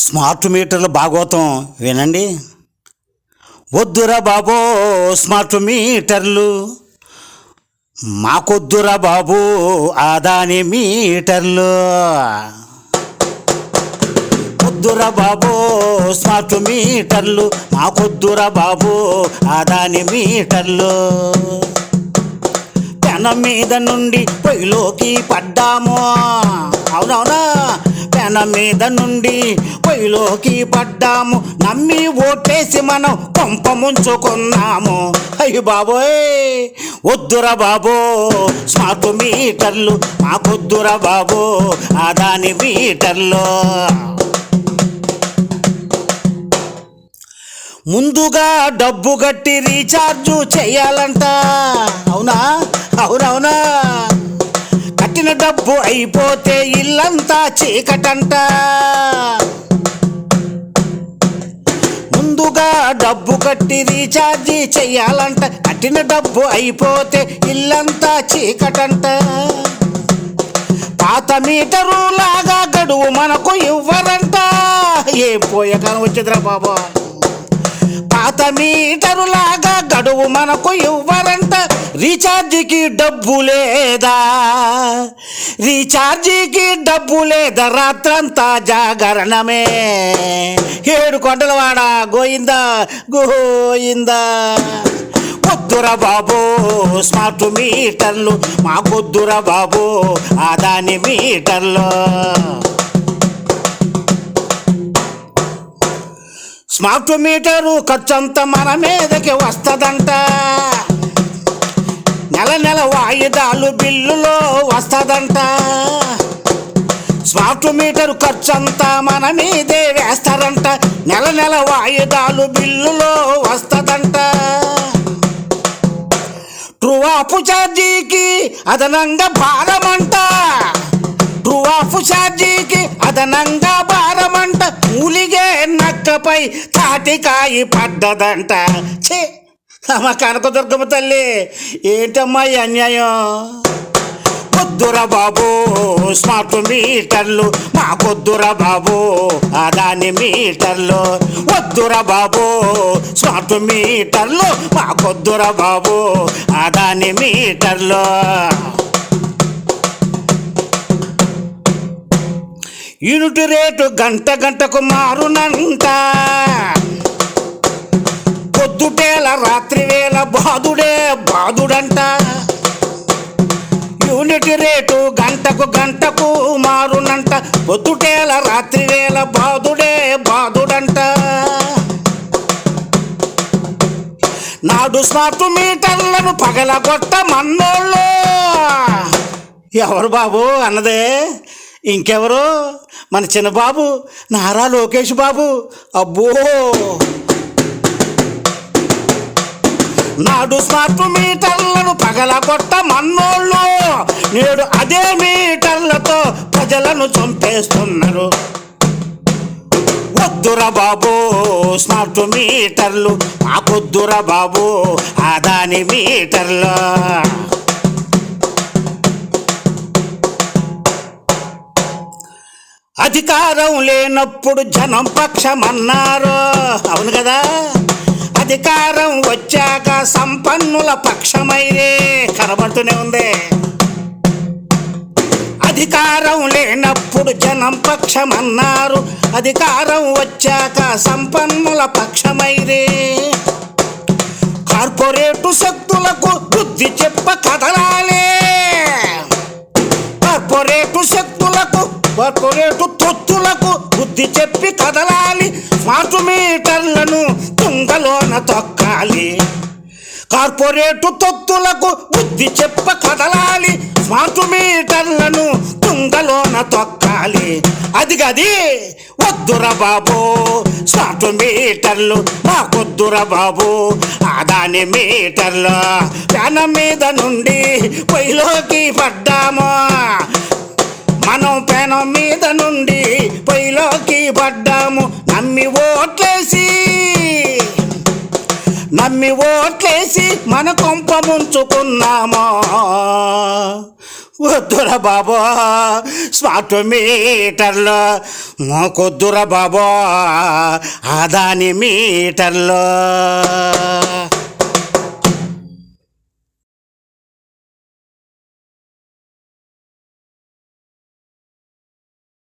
Smart మీటర్ల భాగవతం వినండి. వద్దురా బాబో స్మార్ట్ మీటర్లు, మాకొద్దురా బాబు ఆదాని మీటర్లు. వద్దురా బాబో స్మార్ట్ మీటర్లు, మాకొద్దురా బాబు ఆదాని మీటర్లు. పెనం మీద నుండి పొయ్యిలోకి పడ్డాము, అవునవునా, పెనం మీద నుండి పొయ్యిలోకి పడ్డాము. నమ్మి ఓటేసి మనం కొంప ముంచుకున్నాము. అయ్యి బాబోయ్, వద్దురా బాబో స్మార్ట్ మీటర్లు, మాకొద్దురా బాబో ఆదాని మీటర్లు. ముందుగా డబ్బు కట్టి రీఛార్జు చేయాలంట, అవునా అవునవునా. కట్టిన డబ్బు అయిపోతే ఇల్లంతా చీకటంట. ముందుగా డబ్బు కట్టి రీఛార్జి చెయ్యాలంట, కట్టిన డబ్బు అయిపోతే ఇల్లంతా చీకటంట. పాత మీటరు లాగా గడువు మనకు ఇవ్వరంట. ఏం పోయే కాలం వచ్చిందిరా బాబా. పాత మీటరు లాగా గడువు మనకు ఇవ్వరంట. రీఛార్జికి డబ్బు లేదా, రీఛార్జికి డబ్బు లేదా, రాత్రంతా జాగరణమే. 7 కొండలవాడ గోయిందా గోయిందా. వద్దురా బాబో స్మార్ట్ మీటర్లు, మాకొద్దురా బాబో ఆదాని మీటర్లు. స్మార్ట్ మీటరు ఖర్చంతా మన మీదకి వస్తుందంట. నెల నెల వాయిదాలు బిల్లులో వస్తుందంట. స్మార్ట్ మీటరు ఖర్చంతా మన మీదే వేస్తారంట. నెల నెల వాయిదాలు బిల్లులో వస్తుందంట. ట్రూ ఆఫ్ ఛార్జీకి అదనంగా భారమంట. ట్రూ ఆఫ్ ఛార్జీకి అదనంగా భారమంట. మూలిగే నక్కపై తాటికాయి పడ్డదంట. ఛే అమ్మ కనకదుర్గమ్మ తల్లి, ఏంటమ్మా ఈ అన్యాయం. వద్దురా బాబు స్మార్ట్ మీటర్లు, మాకొద్దురా బాబు ఆదాని మీటర్లు. వద్దురా బాబు స్మార్ట్ మీటర్లు, మాకొద్దురా బాబు ఆదాని మీటర్లు. యూనిట్ రేటు గంట గంటకు మారునంట. పొద్దుటేల రాత్రి వేళ బాదుడే బాదుడంట. యూనిట్ రేటు గంటకు గంటకు మారునంట. పొద్దుటేల రాత్రి వేళ బాదుడే బాదుడంట. నాడు స్మార్ట్ మీటర్లను పగలగొట్టమన్నోళ్ళు ఎవరు బాబు అన్నదే ఇంకెవరు, మన చిన్నబాబు నారా లోకేష్ బాబు. అబ్బో, నాడు స్మార్ట్ మీటర్లను పగలగొట్టమన్నోళ్ళు నేడు అదే మీటర్లతో ప్రజలను చంపేస్తున్నారు. వద్దురా బాబు స్మార్ట్ మీటర్లు, మాకొద్దురా బాబు ఆదాని మీటర్లు. అధికారం లేనప్పుడు జనం పక్షమన్నారు, అవును కదా. అధికారం వచ్చాక సంపన్నుల పక్షమైరే కనబడుతూనే ఉంది. అధికారం లేనప్పుడు జనం పక్షమన్నారు, అధికారం వచ్చాక సంపన్నుల పక్షమైరే. కార్పొరేటు శక్తులకు బుద్ధి చెప్ప కదలాలే. కార్పొరేటు తొత్తులకు బుద్ధి చెప్పి కదలాలి. స్మార్ట్ మీటర్లను తుంగలోన తొక్కాలి. కార్పొరేటు తొత్తులకు బుద్ధి చెప్ప కదలాలి. స్మార్ట్ మీటర్లను తుంగలోన తొక్కాలి. అది గది వద్దురా బాబు స్మార్ట్ మీటర్లు, మాకొద్దురా బాబు ఆదాని మీటర్లు. పెనం మీద నుండి పొయ్యిలోకి పడ్డాము మనం, పెనం మీద నుండి పొయ్యిలోకి పడ్డాము. నమ్మి ఓట్లేసి మన కొంప ముంచుకున్నామా. వద్దురా బాబో స్మార్ట్ మీటర్లు, మాకొద్దురా బాబో ఆదాని మీటర్లు.